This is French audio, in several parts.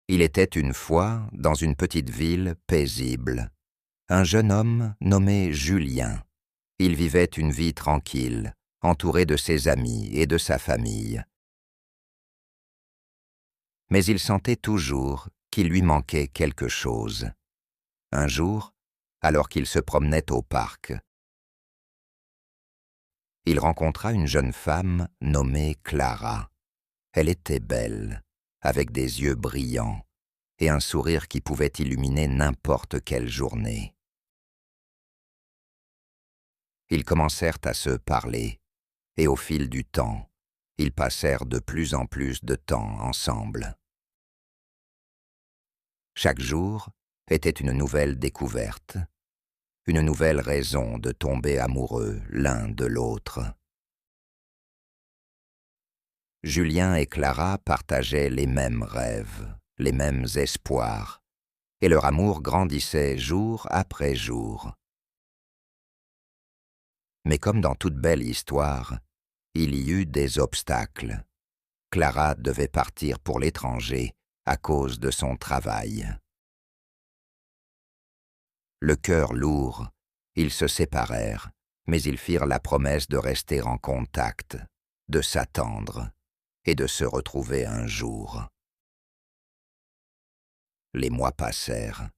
Il était une fois, dans une petite ville paisible, un jeune homme nommé Julien. Il vivait une vie tranquille, entouré de ses amis et de sa famille. Mais il sentait toujours qu'il lui manquait quelque chose. Un jour, alors qu'il se promenait au parc, il rencontra une jeune femme nommée Clara. Elle était belle, avec des yeux brillants et un sourire qui pouvait illuminer n'importe quelle journée. Ils commencèrent à se parler, et au fil du temps, ils passèrent de plus en plus de temps ensemble. Chaque jour était une nouvelle découverte, une nouvelle raison de tomber amoureux l'un de l'autre. Julien et Clara partageaient les mêmes rêves, les mêmes espoirs, et leur amour grandissait jour après jour. Mais comme dans toute belle histoire, il y eut des obstacles. Clara devait partir pour l'étranger à cause de son travail. Le cœur lourd, ils se séparèrent, mais ils firent la promesse de rester en contact, de s'attendre et de se retrouver un jour. Les mois passèrent,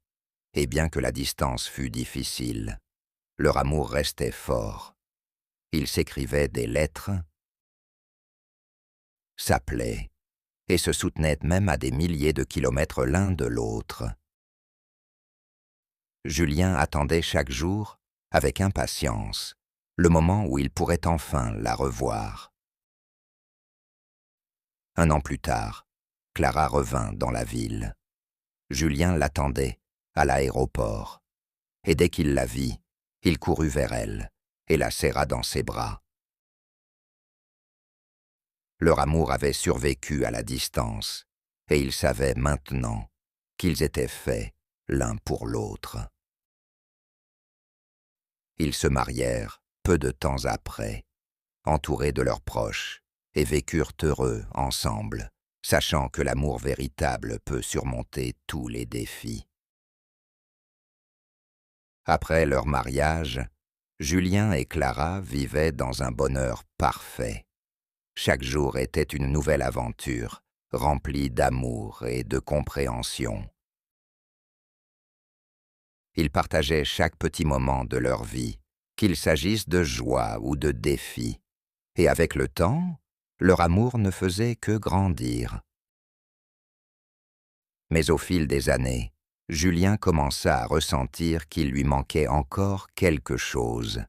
et bien que la distance fût difficile, leur amour restait fort. Ils s'écrivaient des lettres, s'appelaient et se soutenaient même à des milliers de kilomètres l'un de l'autre. Julien attendait chaque jour, avec impatience, le moment où il pourrait enfin la revoir. Un an plus tard, Clara revint dans la ville. Julien l'attendait à l'aéroport, et dès qu'il la vit, il courut vers elle et la serra dans ses bras. Leur amour avait survécu à la distance, et ils savaient maintenant qu'ils étaient faits l'un pour l'autre. Ils se marièrent peu de temps après, entourés de leurs proches, et vécurent heureux ensemble, sachant que l'amour véritable peut surmonter tous les défis. Après leur mariage, Julien et Clara vivaient dans un bonheur parfait. Chaque jour était une nouvelle aventure, remplie d'amour et de compréhension. Ils partageaient chaque petit moment de leur vie, qu'il s'agisse de joie ou de défis, et avec le temps, leur amour ne faisait que grandir. Mais au fil des années, Julien commença à ressentir qu'il lui manquait encore quelque chose.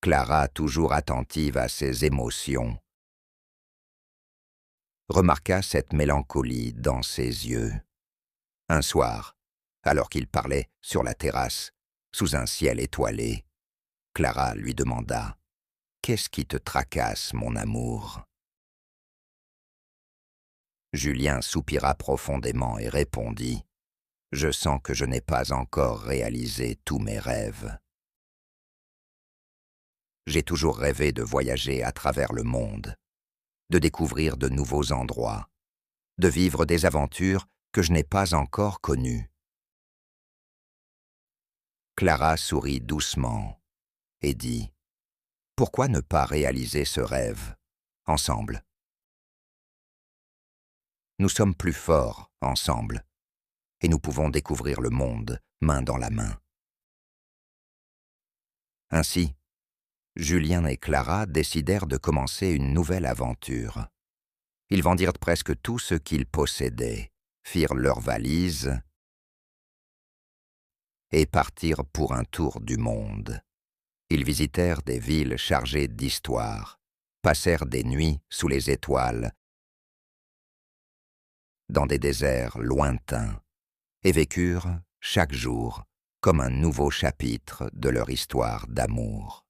Clara, toujours attentive à ses émotions, remarqua cette mélancolie dans ses yeux. Un soir, alors qu'il parlait sur la terrasse, sous un ciel étoilé, Clara lui demanda « Qu'est-ce qui te tracasse, mon amour ?» Julien soupira profondément et répondit « Je sens que je n'ai pas encore réalisé tous mes rêves. J'ai toujours rêvé de voyager à travers le monde, de découvrir de nouveaux endroits, de vivre des aventures que je n'ai pas encore connues. » Clara sourit doucement et dit « Pourquoi ne pas réaliser ce rêve, ensemble ? Nous sommes plus forts ensemble, et nous pouvons découvrir le monde main dans la main. » Ainsi, Julien et Clara décidèrent de commencer une nouvelle aventure. Ils vendirent presque tout ce qu'ils possédaient, firent leurs valises et partirent pour un tour du monde. Ils visitèrent des villes chargées d'histoire, passèrent des nuits sous les étoiles, dans des déserts lointains, et vécurent chaque jour comme un nouveau chapitre de leur histoire d'amour.